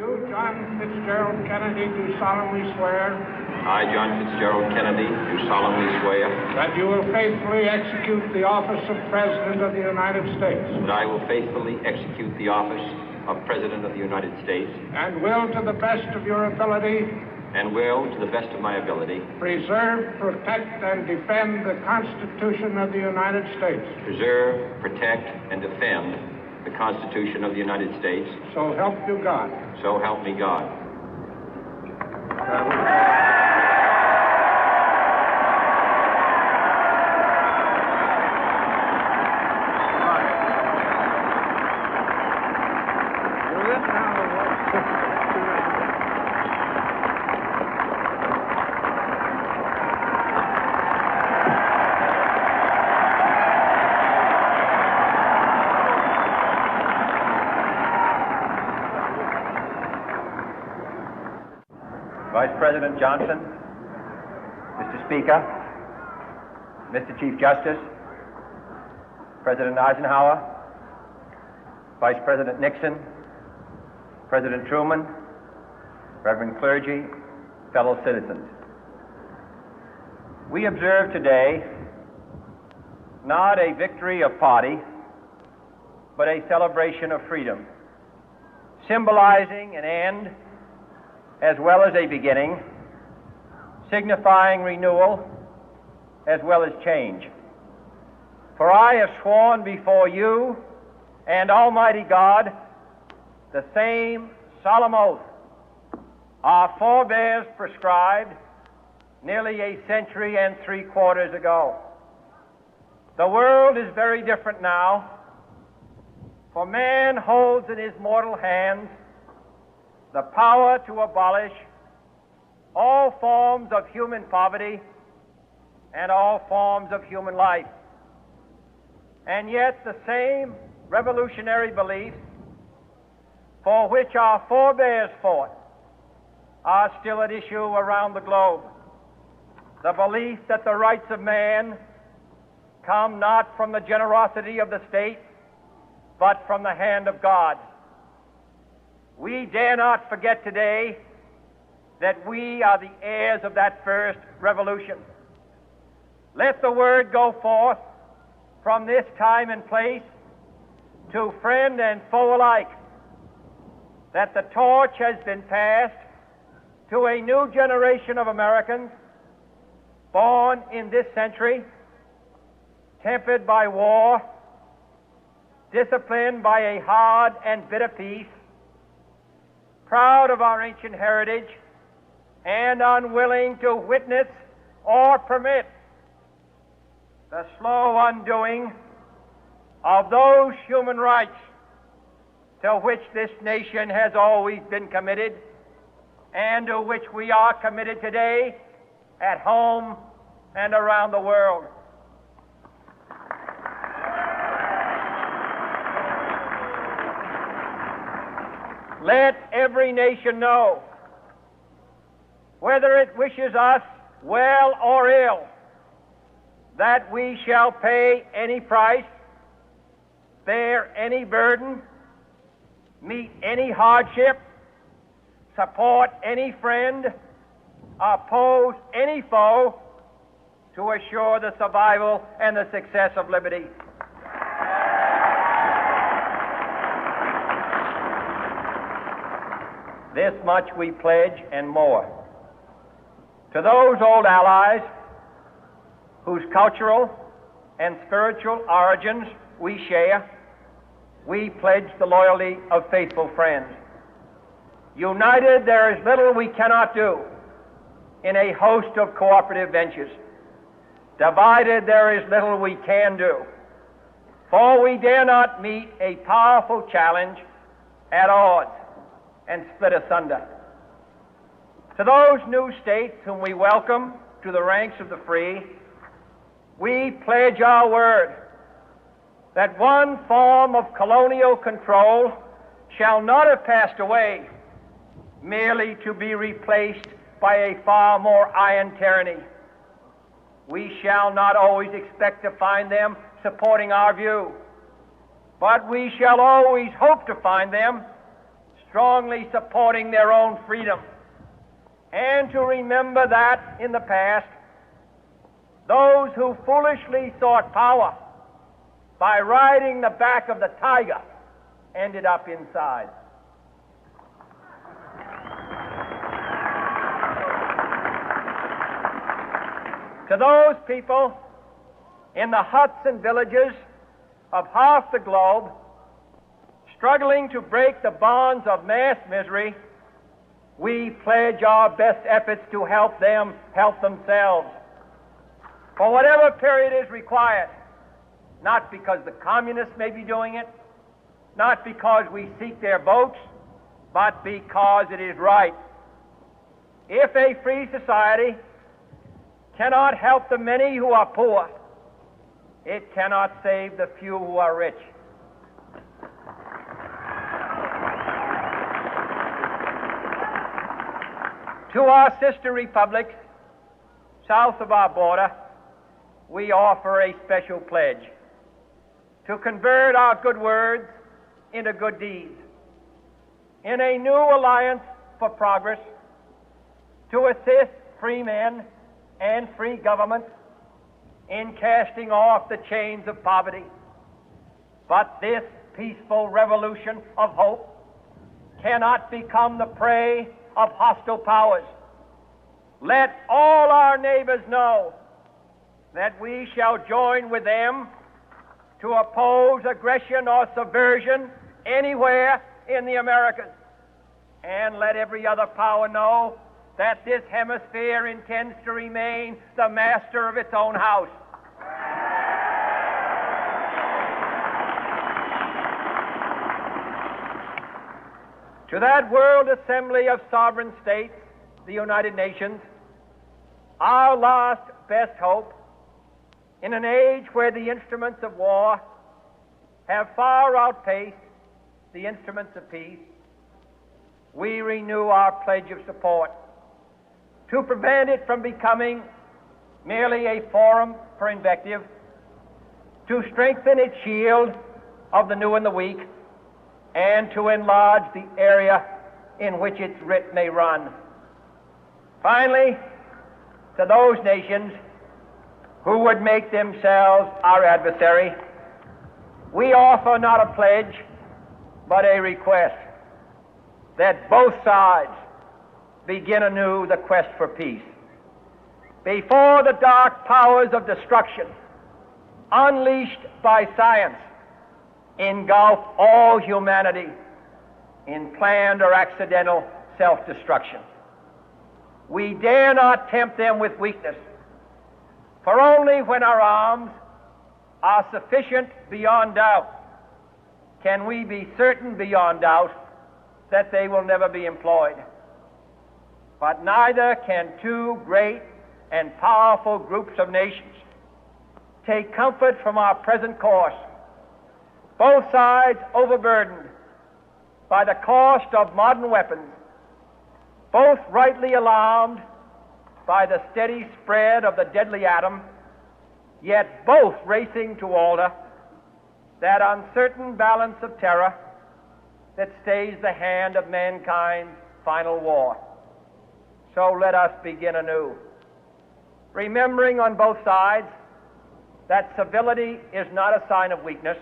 You, John Fitzgerald Kennedy, do solemnly swear. I, John Fitzgerald Kennedy, do solemnly swear. That you will faithfully execute the office of President of the United States. That I will faithfully execute the office of President of the United States. And will, to the best of your ability. And will, to the best of my ability. Preserve, protect, and defend the Constitution of the United States. Preserve, protect, and defend the Constitution of the United States. So help you God. So help me God. Vice President Johnson, Mr. Speaker, Mr. Chief Justice, President Eisenhower, Vice President Nixon, President Truman, Reverend clergy, fellow citizens. We observe today not a victory of party, but a celebration of freedom, symbolizing an end as well as a beginning, signifying renewal as well as change. For I have sworn before you and Almighty God the same solemn oath our forebears prescribed nearly a century and 3/4 ago. The world is very different now, for man holds in his mortal hands the power to abolish all forms of human poverty and all forms of human life. And yet the same revolutionary beliefs for which our forebears fought are still at issue around the globe. The belief that the rights of man come not from the generosity of the state, but from the hand of God. We dare not forget today that we are the heirs of that first revolution. Let the word go forth from this time and place to friend and foe alike that the torch has been passed to a new generation of Americans born in this century, tempered by war, disciplined by a hard and bitter peace, proud of our ancient heritage, and unwilling to witness or permit the slow undoing of those human rights to which this nation has always been committed and to which we are committed today at home and around the world. Let every nation know, whether it wishes us well or ill, that we shall pay any price, bear any burden, meet any hardship, support any friend, oppose any foe to assure the survival and the success of liberty. This much we pledge and more. To those old allies whose cultural and spiritual origins we share, we pledge the loyalty of faithful friends. United, there is little we cannot do in a host of cooperative ventures. Divided, there is little we can do, for we dare not meet a powerful challenge at odds and split asunder. To those new states whom we welcome to the ranks of the free, we pledge our word that one form of colonial control shall not have passed away merely to be replaced by a far more iron tyranny. We shall not always expect to find them supporting our view, but we shall always hope to find them strongly supporting their own freedom, and to remember that in the past, those who foolishly sought power by riding the back of the tiger ended up inside. To those people in the huts and villages of half the globe struggling to break the bonds of mass misery, we pledge our best efforts to help them help themselves for whatever period is required, not because the communists may be doing it, not because we seek their votes, but because it is right. If a free society cannot help the many who are poor, it cannot save the few who are rich. To our sister republics south of our border, we offer a special pledge to convert our good words into good deeds, in a new alliance for progress, to assist free men and free governments in casting off the chains of poverty. But this peaceful revolution of hope cannot become the prey of hostile powers. Let all our neighbors know that we shall join with them to oppose aggression or subversion anywhere in the Americas. And let every other power know that this hemisphere intends to remain the master of its own house. To that world assembly of sovereign states, the United Nations, our last best hope, in an age where the instruments of war have far outpaced the instruments of peace, we renew our pledge of support to prevent it from becoming merely a forum for invective, to strengthen its shield of the new and the weak, and to enlarge the area in which its writ may run. Finally, to those nations who would make themselves our adversary, we offer not a pledge, but a request that both sides begin anew the quest for peace. Before the dark powers of destruction, unleashed by science, engulf all humanity in planned or accidental self-destruction, we dare not tempt them with weakness, for only when our arms are sufficient beyond doubt can we be certain beyond doubt that they will never be employed. But neither can two great and powerful groups of nations take comfort from our present course, both sides overburdened by the cost of modern weapons, both rightly alarmed by the steady spread of the deadly atom, yet both racing to alter that uncertain balance of terror that stays the hand of mankind's final war. So let us begin anew, remembering on both sides that civility is not a sign of weakness,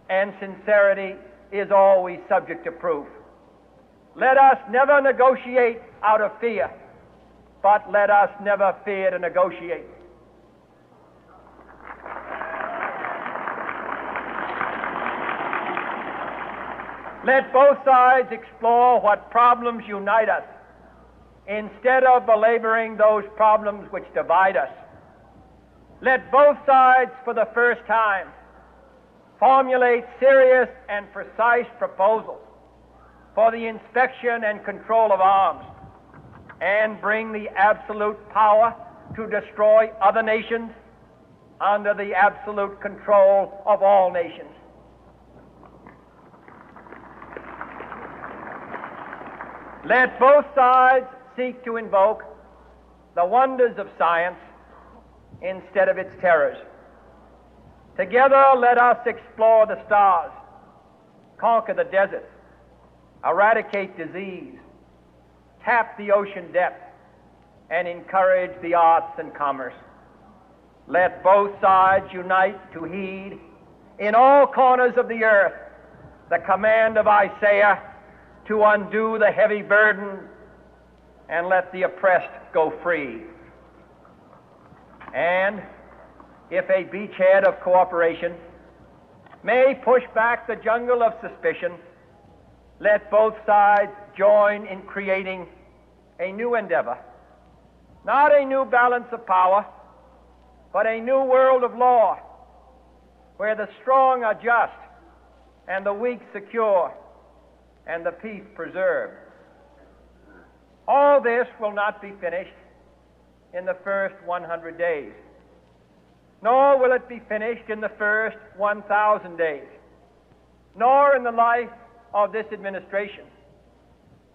and sincerity is always subject to proof. Let us never negotiate out of fear, but let us never fear to negotiate. Let both sides explore what problems unite us, instead of belaboring those problems which divide us. Let both sides, for the first time, formulate serious and precise proposals for the inspection and control of arms, and bring the absolute power to destroy other nations under the absolute control of all nations. Let both sides seek to invoke the wonders of science instead of its terrors. Together, let us explore the stars, conquer the deserts, eradicate disease, tap the ocean depth, and encourage the arts and commerce. Let both sides unite to heed in all corners of the earth the command of Isaiah to undo the heavy burden and let the oppressed go free. And if a beachhead of cooperation may push back the jungle of suspicion, let both sides join in creating a new endeavor, not a new balance of power, but a new world of law, where the strong are just and the weak secure and the peace preserved. All this will not be finished in the first 100 days, nor will it be finished in the first 1,000 days, nor in the life of this administration,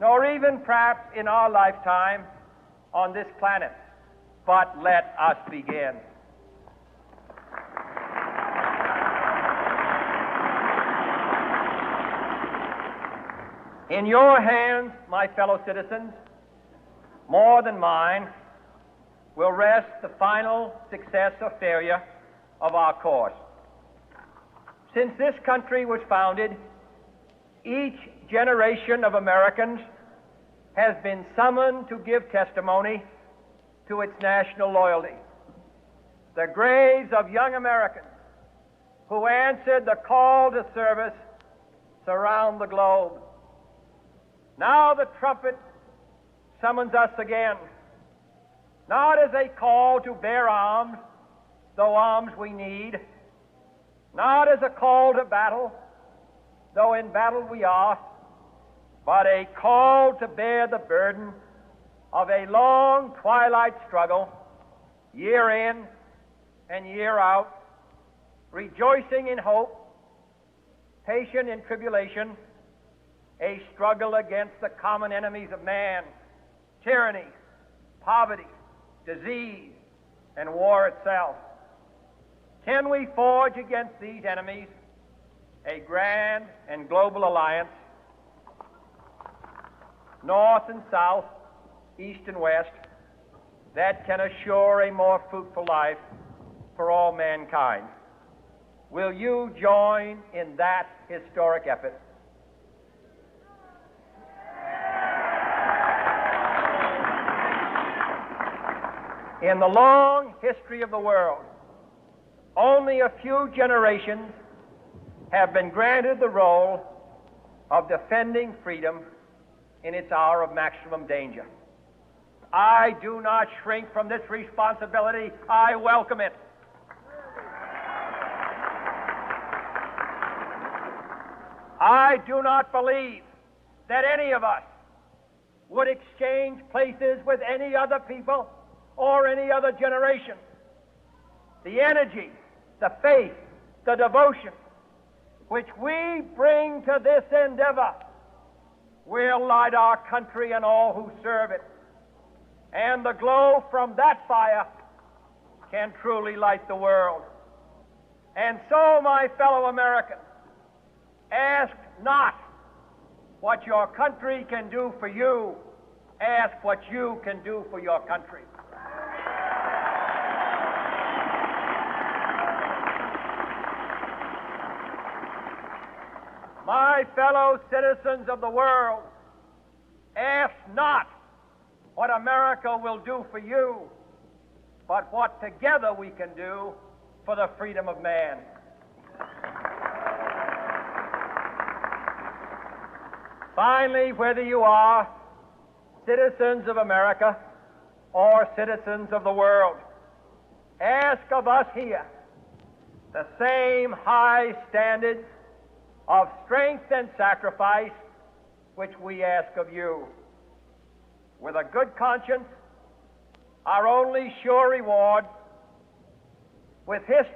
nor even perhaps in our lifetime on this planet. But let us begin. In your hands, my fellow citizens, more than mine, will rest the final success or failure of our course. Since this country was founded, each generation of Americans has been summoned to give testimony to its national loyalty. The graves of young Americans who answered the call to service surround the globe. Now the trumpet summons us again, not as a call to bear arms, though arms we need, not as a call to battle, though in battle we are, but a call to bear the burden of a long twilight struggle, year in and year out, rejoicing in hope, patient in tribulation, a struggle against the common enemies of man, tyranny, poverty, disease, and war itself. Can we forge against these enemies a grand and global alliance, north and south, east and west, that can assure a more fruitful life for all mankind? Will you join in that historic effort? In the long history of the world, only a few generations have been granted the role of defending freedom in its hour of maximum danger. I do not shrink from this responsibility. I welcome it. I do not believe that any of us would exchange places with any other people or any other generation. The energy, the faith, the devotion which we bring to this endeavor will light our country and all who serve it. And the glow from that fire can truly light the world. And so, my fellow Americans, ask not what your country can do for you, ask what you can do for your country. My fellow citizens of the world, ask not what America will do for you, but what together we can do for the freedom of man. Finally, whether you are citizens of America or citizens of the world, ask of us here the same high standards of strength and sacrifice which we ask of you. With a good conscience, our only sure reward, with history